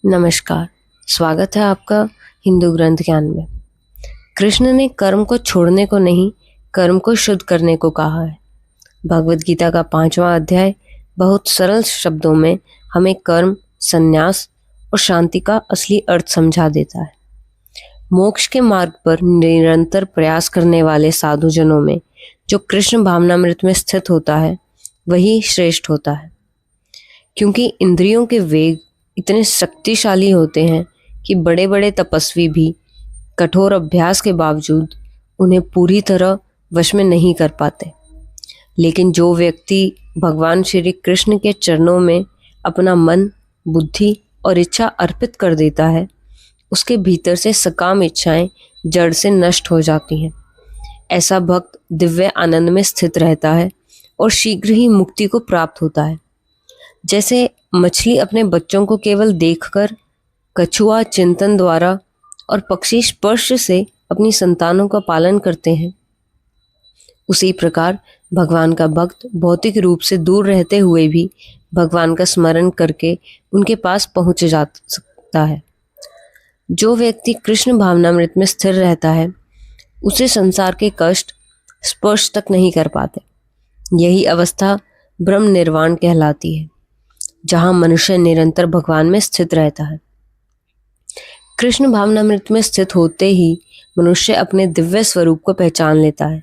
नमस्कार, स्वागत है आपका हिंदू ग्रंथ ज्ञान में। कृष्ण ने कर्म को छोड़ने को नहीं, कर्म को शुद्ध करने को कहा है। भगवद गीता का 5वां अध्याय बहुत सरल शब्दों में हमें कर्म, संन्यास और शांति का असली अर्थ समझा देता है। मोक्ष के मार्ग पर निरंतर प्रयास करने वाले साधुजनों में जो कृष्ण भावनामृत में स्थित होता है वही श्रेष्ठ होता है, क्योंकि इंद्रियों के वेग इतने शक्तिशाली होते हैं कि बड़े बड़े तपस्वी भी कठोर अभ्यास के बावजूद उन्हें पूरी तरह वश में नहीं कर पाते। लेकिन जो व्यक्ति भगवान श्री कृष्ण के चरणों में अपना मन, बुद्धि और इच्छा अर्पित कर देता है, उसके भीतर से सकाम इच्छाएं जड़ से नष्ट हो जाती हैं। ऐसा भक्त दिव्य आनंद में स्थित रहता है और शीघ्र ही मुक्ति को प्राप्त होता है। जैसे मछली अपने बच्चों को केवल देखकर, कछुआ चिंतन द्वारा और पक्षी स्पर्श से अपनी संतानों का पालन करते हैं, उसी प्रकार भगवान का भक्त भौतिक रूप से दूर रहते हुए भी भगवान का स्मरण करके उनके पास पहुंच जा सकता है। जो व्यक्ति कृष्ण भावनामृत में स्थिर रहता है उसे संसार के कष्ट स्पर्श तक नहीं कर पाते। यही अवस्था ब्रह्म निर्वाण कहलाती है, जहां मनुष्य निरंतर भगवान में स्थित रहता है। कृष्ण भावनामृत में स्थित होते ही मनुष्य अपने दिव्य स्वरूप को पहचान लेता है।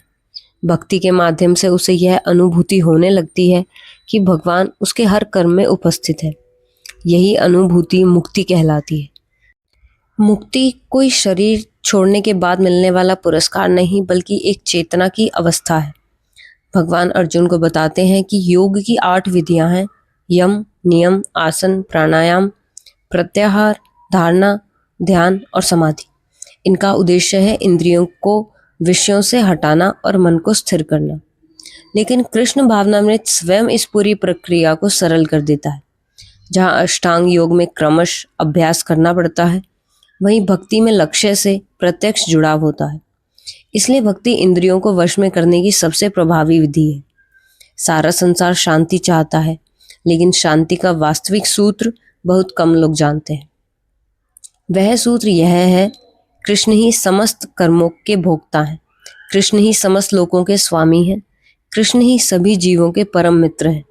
भक्ति के माध्यम से उसे यह अनुभूति होने लगती है कि भगवान उसके हर कर्म में उपस्थित है। यही अनुभूति मुक्ति कहलाती है। मुक्ति कोई शरीर छोड़ने के बाद मिलने वाला पुरस्कार नहीं, बल्कि एक चेतना की अवस्था है। भगवान अर्जुन को बताते हैं कि योग की 8 विधियां हैं: यम, नियम, आसन, प्राणायाम, प्रत्याहार, धारणा, ध्यान और समाधि। इनका उद्देश्य है इंद्रियों को विषयों से हटाना और मन को स्थिर करना। लेकिन कृष्ण भावनामृत स्वयं इस पूरी प्रक्रिया को सरल कर देता है। जहाँ अष्टांग योग में क्रमश अभ्यास करना पड़ता है, वहीं भक्ति में लक्ष्य से प्रत्यक्ष जुड़ाव होता है। इसलिए भक्ति इंद्रियों को वश में करने की सबसे प्रभावी विधि है। सारा संसार शांति चाहता है, लेकिन शांति का वास्तविक सूत्र बहुत कम लोग जानते हैं। वह सूत्र यह है: कृष्ण ही समस्त कर्मों के भोक्ता हैं, कृष्ण ही समस्त लोकों के स्वामी हैं, कृष्ण ही सभी जीवों के परम मित्र हैं।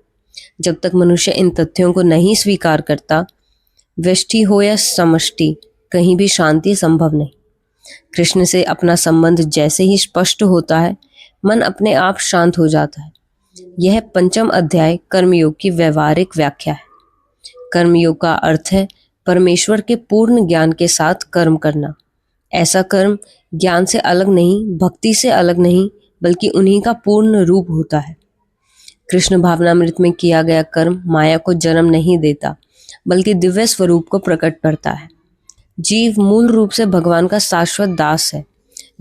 जब तक मनुष्य इन तथ्यों को नहीं स्वीकार करता, व्यष्टि हो या समष्टि, कहीं भी शांति संभव नहीं। कृष्ण से अपना संबंध जैसे ही स्पष्ट होता है, मन अपने आप शांत हो जाता है। यह 5वां अध्याय कर्मयोग की व्यवहारिक व्याख्या है। कर्मयोग का अर्थ है परमेश्वर के पूर्ण ज्ञान के साथ कर्म करना। ऐसा कर्म ज्ञान से अलग नहीं, भक्ति से अलग नहीं, बल्कि उन्हीं का पूर्ण रूप होता है। कृष्ण भावनामृत में किया गया कर्म माया को जन्म नहीं देता, बल्कि दिव्य स्वरूप को प्रकट करता है। जीव मूल रूप से भगवान का शाश्वत दास है,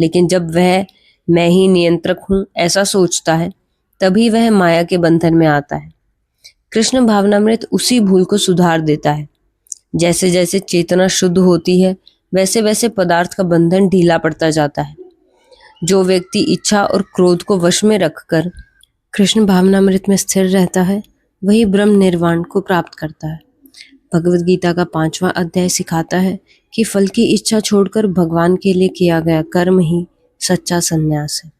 लेकिन जब वह मैं ही नियंत्रक हूँ ऐसा सोचता है, तभी वह माया के बंधन में आता है। कृष्ण भावनामृत उसी भूल को सुधार देता है। जैसे जैसे चेतना शुद्ध होती है, वैसे वैसे पदार्थ का बंधन ढीला पड़ता जाता है। जो व्यक्ति इच्छा और क्रोध को वश में रखकर कृष्ण भावनामृत में स्थिर रहता है, वही ब्रह्म निर्वाण को प्राप्त करता है। भगवद गीता का 5वां अध्याय सिखाता है कि फल की इच्छा छोड़कर भगवान के लिए किया गया कर्म ही सच्चा संन्यास है।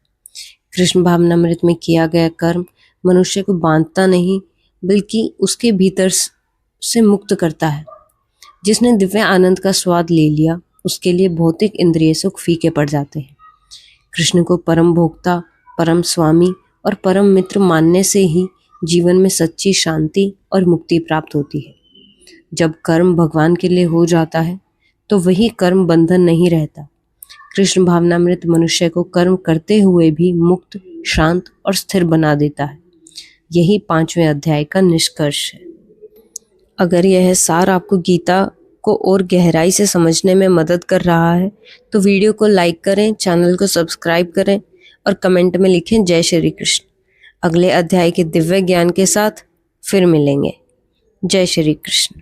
कृष्ण भावनामृत में किया गया कर्म मनुष्य को बांधता नहीं, बल्कि उसके भीतर से मुक्त करता है। जिसने दिव्य आनंद का स्वाद ले लिया, उसके लिए भौतिक इंद्रिय सुख फीके पड़ जाते हैं। कृष्ण को परम भोक्ता, परम स्वामी और परम मित्र मानने से ही जीवन में सच्ची शांति और मुक्ति प्राप्त होती है। जब कर्म भगवान के लिए हो जाता है, तो वही कर्म बंधन नहीं रहता। कृष्ण भावनामृत मनुष्य को कर्म करते हुए भी मुक्त, शांत और स्थिर बना देता है। यही 5वें अध्याय का निष्कर्ष है। अगर यह सार आपको गीता को और गहराई से समझने में मदद कर रहा है, तो वीडियो को लाइक करें, चैनल को सब्सक्राइब करें और कमेंट में लिखें जय श्री कृष्ण। अगले अध्याय के दिव्य ज्ञान के साथ फिर मिलेंगे। जय श्री कृष्ण।